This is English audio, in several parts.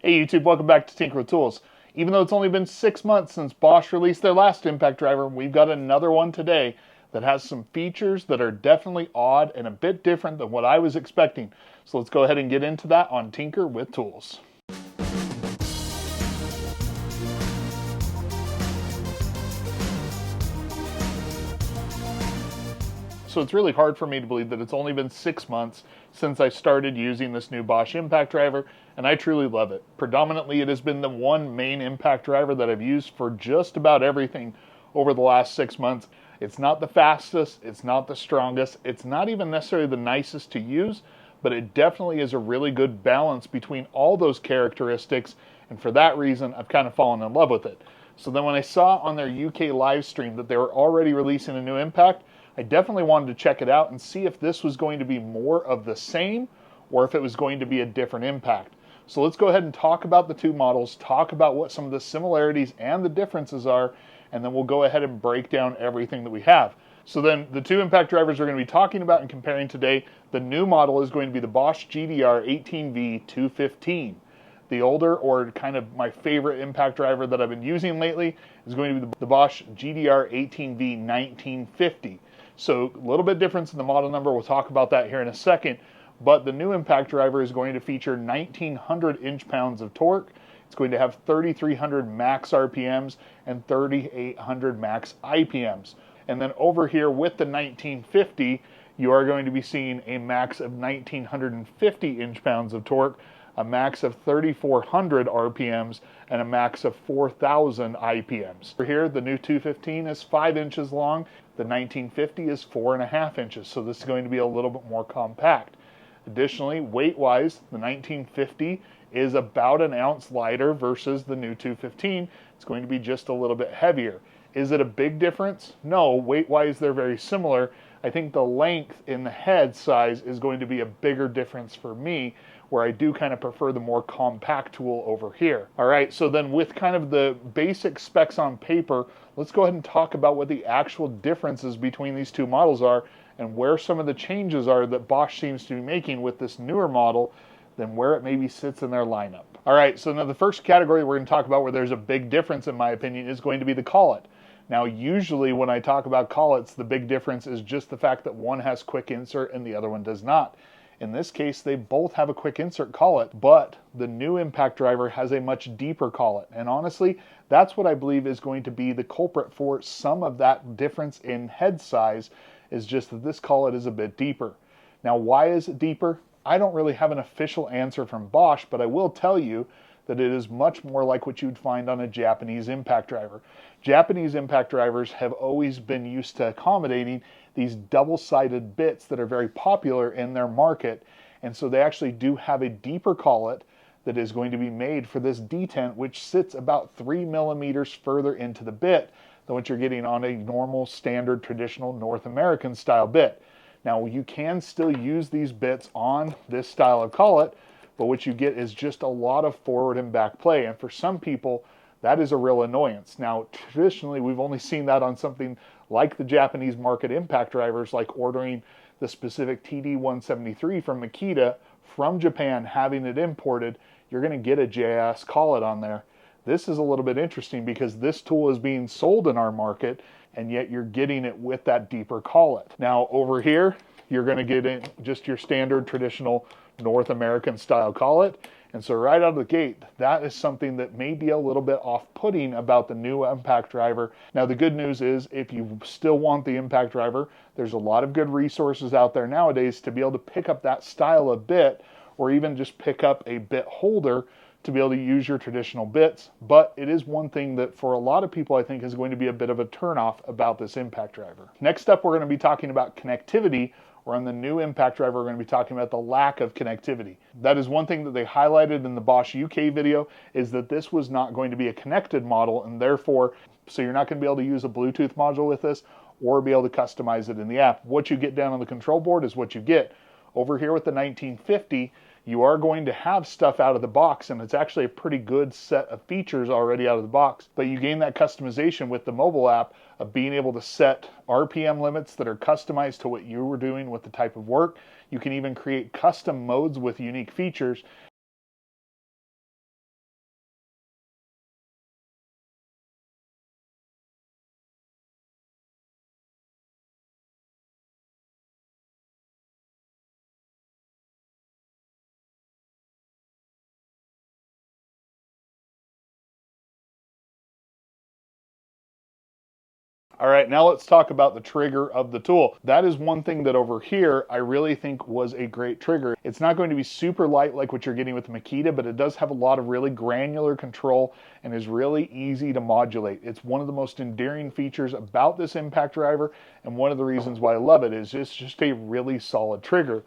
Hey YouTube, welcome back to Tinker with Tools. Even though it's only been 6 months since Bosch released their last impact driver, we've got another one today that has some features that are definitely odd and a bit different than what I was expecting. So let's go ahead and get into that on Tinker with Tools. So it's really hard for me to believe that it's only been 6 months since I started using this new Bosch Impact Driver, and I truly love it. Predominantly, it has been the one main impact driver that I've used for just about everything over the last 6 months. It's not the fastest, it's not the strongest, it's not even necessarily the nicest to use, but it definitely is a really good balance between all those characteristics, and for that reason, I've kind of fallen in love with it. So then when I saw on their UK live stream that they were already releasing a new impact, I definitely wanted to check it out and see if this was going to be more of the same or if it was going to be a different impact. So let's go ahead and talk about the two models, talk about what some of the similarities and the differences are, and then we'll go ahead and break down everything that we have. So then the two impact drivers we're going to be talking about and comparing today, the new model is going to be the Bosch GDR18V-1950. The older, or kind of my favorite impact driver that I've been using lately, is going to be the Bosch GDR18V-1950. So a little bit difference in the model number, we'll talk about that here in a second, but the new impact driver is going to feature 1900 inch-pounds of torque. It's going to have 3300 max RPMs and 3800 max IPMs. And then over here with the 1950, you are going to be seeing a max of 1950 inch-pounds of torque, a max of 3,400 RPMs, and a max of 4,000 IPMs. For here, the new 215 is 5 inches long, the 1950 is 4.5 inches, so this is going to be a little bit more compact. Additionally, weight-wise, the 1950 is about an ounce lighter versus the new 215. It's going to be just a little bit heavier. Is it a big difference? No, weight-wise they're very similar. I think the length in the head size is going to be a bigger difference for me, where I do kind of prefer the more compact tool over here. All right, so then with kind of the basic specs on paper, let's go ahead and talk about what the actual differences between these two models are and where some of the changes are that Bosch seems to be making with this newer model than where it maybe sits in their lineup. All right, so now the first category we're going to talk about where there's a big difference in my opinion is going to be the collet. Now, usually when I talk about collets, the big difference is just the fact that one has quick insert and the other one does not. In this case, they both have a quick insert collet, but the new impact driver has a much deeper collet. And honestly, that's what I believe is going to be the culprit for some of that difference in head size, is just that this collet is a bit deeper. Now, why is it deeper? I don't really have an official answer from Bosch, but I will tell you that it is much more like what you'd find on a Japanese impact driver. Japanese impact drivers have always been used to accommodating these double-sided bits that are very popular in their market, and so they actually do have a deeper collet that is going to be made for this detent, which sits about 3 millimeters further into the bit than what you're getting on a normal, standard, traditional North American style bit. Now, you can still use these bits on this style of collet, but what you get is just a lot of forward and back play, and for some people, that is a real annoyance. Now, traditionally, we've only seen that on something like the Japanese market impact drivers, like ordering the specific TD173 from Makita from Japan, having it imported, you're going to get a JIS collet on there. This is a little bit interesting because this tool is being sold in our market, and yet you're getting it with that deeper collet. Now, over here, you're going to get in just your standard traditional North American style collet. And so right out of the gate, that is something that may be a little bit off-putting about the new impact driver. Now, the good news is if you still want the impact driver, there's a lot of good resources out there nowadays to be able to pick up that style of bit, or even just pick up a bit holder to be able to use your traditional bits. But it is one thing that for a lot of people I think is going to be a bit of a turnoff about this impact driver. Next up, we're going to be talking about connectivity, or on the new impact driver, we're going to be talking about the lack of connectivity. That is one thing that they highlighted in the Bosch UK video, is that this was not going to be a connected model, and therefore, so you're not going to be able to use a Bluetooth module with this or be able to customize it in the app. What you get down on the control board is what you get. Over here with the 1950, you are going to have stuff out of the box, and it's actually a pretty good set of features already out of the box, but you gain that customization with the mobile app of being able to set RPM limits that are customized to what you were doing with the type of work. You can even create custom modes with unique features, All right, now let's talk about the trigger of the tool. That is one thing that over here I really think was a great trigger. It's not going to be super light like what you're getting with the Makita, but it does have a lot of really granular control and is really easy to modulate. It's one of the most endearing features about this impact driver, and one of the reasons why I love it is it's just a really solid trigger.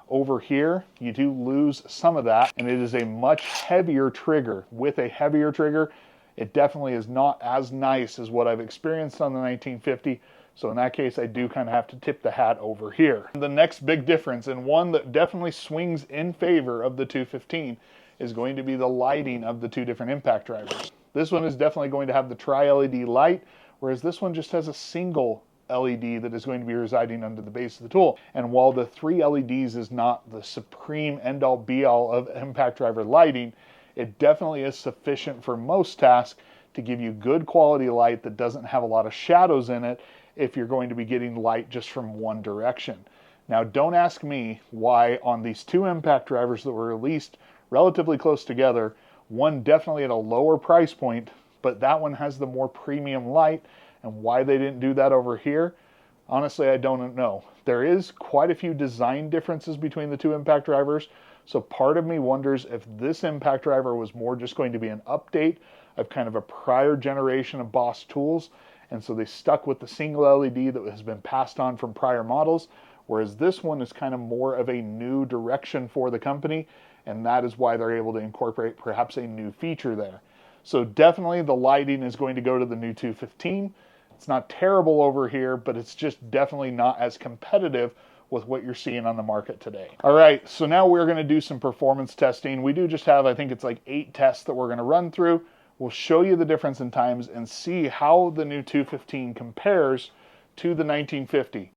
Over here, you do lose some of that, and it is a much heavier trigger. With a heavier trigger, it definitely is not as nice as what I've experienced on the 1950. So in that case, I do kind of have to tip the hat over here. The next big difference, and one that definitely swings in favor of the 215, is going to be the lighting of the two different impact drivers. This one is definitely going to have the tri-LED light, whereas this one just has a single LED that is going to be residing under the base of the tool. And while the 3 LEDs is not the supreme end-all be-all of impact driver lighting, it definitely is sufficient for most tasks to give you good quality light that doesn't have a lot of shadows in it if you're going to be getting light just from one direction. Now, don't ask me why on these two impact drivers that were released relatively close together, one definitely at a lower price point, but that one has the more premium light, and why they didn't do that over here, honestly, I don't know. There is quite a few design differences between the two impact drivers, so part of me wonders if this impact driver was more just going to be an update of kind of a prior generation of Bosch tools, and so they stuck with the single LED that has been passed on from prior models, whereas this one is kind of more of a new direction for the company, and that is why they're able to incorporate perhaps a new feature there. So definitely the lighting is going to go to the new 215. It's not terrible over here, but it's just definitely not as competitive with what you're seeing on the market today. All right, so now we're going to do some performance testing. We do just have, I think it's like 8 tests that we're going to run through. We'll show you the difference in times and see how the new 215 compares to the 1950.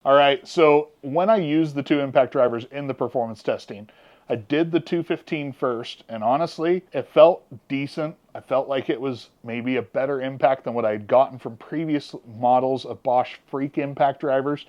All right, so when I used the two impact drivers in the performance testing, I did the 215 first, and honestly, it felt decent. I felt like it was maybe a better impact than what I had gotten from previous models of Bosch Freak impact drivers.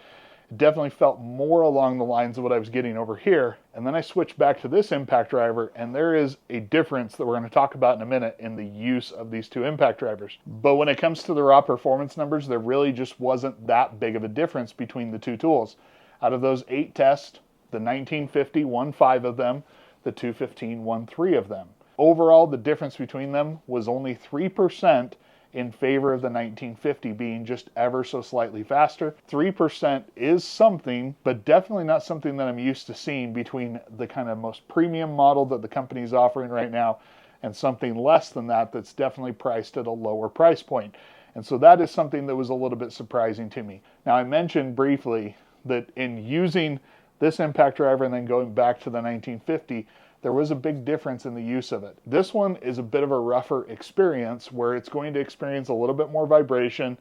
It definitely felt more along the lines of what I was getting over here. And then I switched back to this impact driver, and there is a difference that we're going to talk about in a minute in the use of these two impact drivers. But when it comes to the raw performance numbers, there really just wasn't that big of a difference between the two tools. Out of those 8 tests, the 1950 won 5 of them, the 215 won 3 of them. Overall, the difference between them was only 3%, in favor of the 1950 being just ever so slightly faster. 3% is something, but definitely not something that I'm used to seeing between the kind of most premium model that the company is offering right now and something less than that that's definitely priced at a lower price point. And so that is something that was a little bit surprising to me. Now, I mentioned briefly that in using this impact driver and then going back to the 1950, there was a big difference in the use of it. This one is a bit of a rougher experience where it's going to experience a little bit more vibration.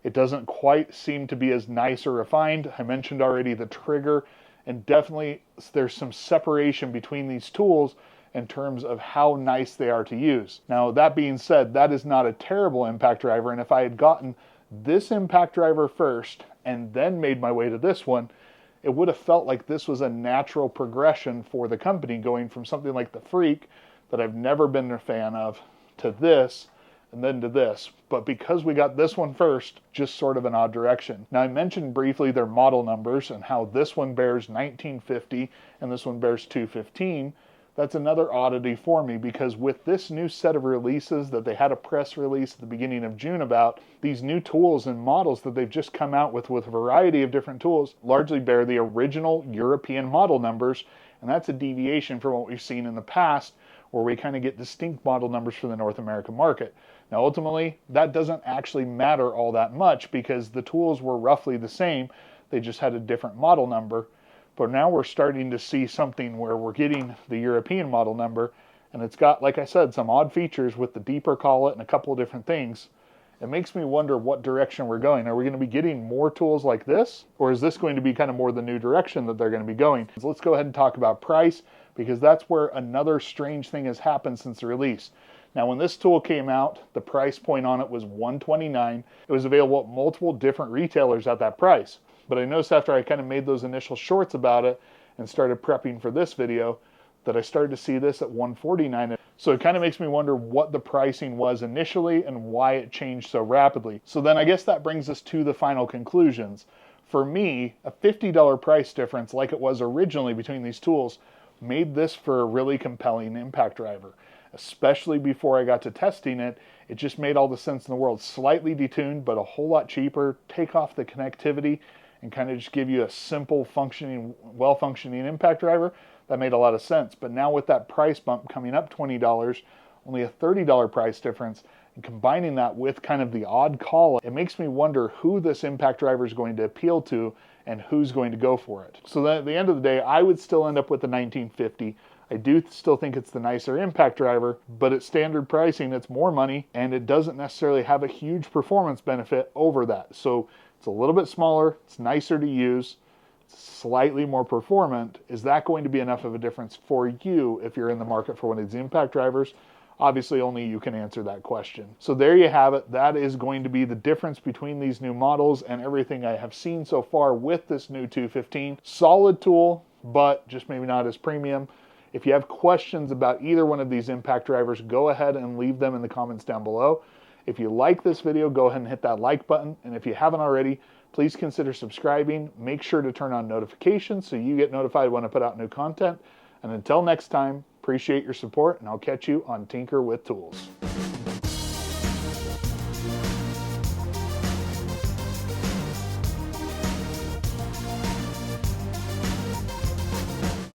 It doesn't quite seem to be as nice or refined. I mentioned already the trigger, and definitely there's some separation between these tools in terms of how nice they are to use. Now, that being said, that is not a terrible impact driver, and if I had gotten this impact driver first and then made my way to this one, it would have felt like this was a natural progression for the company, going from something like the Freak that I've never been a fan of to this and then to this. But because we got this one first, just sort of an odd direction. Now, I mentioned briefly their model numbers and how this one bears 1950 and this one bears 215. That's another oddity for me, because with this new set of releases that they had a press release at the beginning of June about, these new tools and models that they've just come out with a variety of different tools largely bear the original European model numbers, and that's a deviation from what we've seen in the past where we kind of get distinct model numbers for the North American market. Now, ultimately, that doesn't actually matter all that much because the tools were roughly the same, they just had a different model number. But now we're starting to see something where we're getting the European model number, and it's got, like I said, some odd features with the deeper collet and a couple of different things. It makes me wonder what direction we're going. Are we going to be getting more tools like this? Or is this going to be kind of more the new direction that they're going to be going? So let's go ahead and talk about price, because that's where another strange thing has happened since the release. Now, when this tool came out, the price point on it was $129. It was available at multiple different retailers at that price. But I noticed after I kind of made those initial shorts about it and started prepping for this video that I started to see this at $149. So it kind of makes me wonder what the pricing was initially and why it changed so rapidly. So then I guess that brings us to the final conclusions. For me, a $50 price difference like it was originally between these tools made this for a really compelling impact driver. Especially before I got to testing it, it just made all the sense in the world. Slightly detuned, but a whole lot cheaper. Take off the connectivity and kind of just give you a simple functioning, well-functioning impact driver. That made a lot of sense. But now with that price bump coming up $20, only a $30 price difference, and combining that with kind of the odd call, it makes me wonder who this impact driver is going to appeal to and who's going to go for it. So that at the end of the day, I would still end up with the 1950. I do still think it's the nicer impact driver, but at standard pricing, it's more money, and it doesn't necessarily have a huge performance benefit over that. So it's a little bit smaller, it's nicer to use, it's slightly more performant. Is that going to be enough of a difference for you if you're in the market for one of these impact drivers? Obviously, only you can answer that question. So there you have it. That is going to be the difference between these new models and everything I have seen so far with this new 215. Solid tool, but just maybe not as premium. If you have questions about either one of these impact drivers, go ahead and leave them in the comments down below. If you like this video, go ahead and hit that like button. And if you haven't already, please consider subscribing. Make sure to turn on notifications so you get notified when I put out new content. And until next time, appreciate your support, and I'll catch you on Tinker with Tools.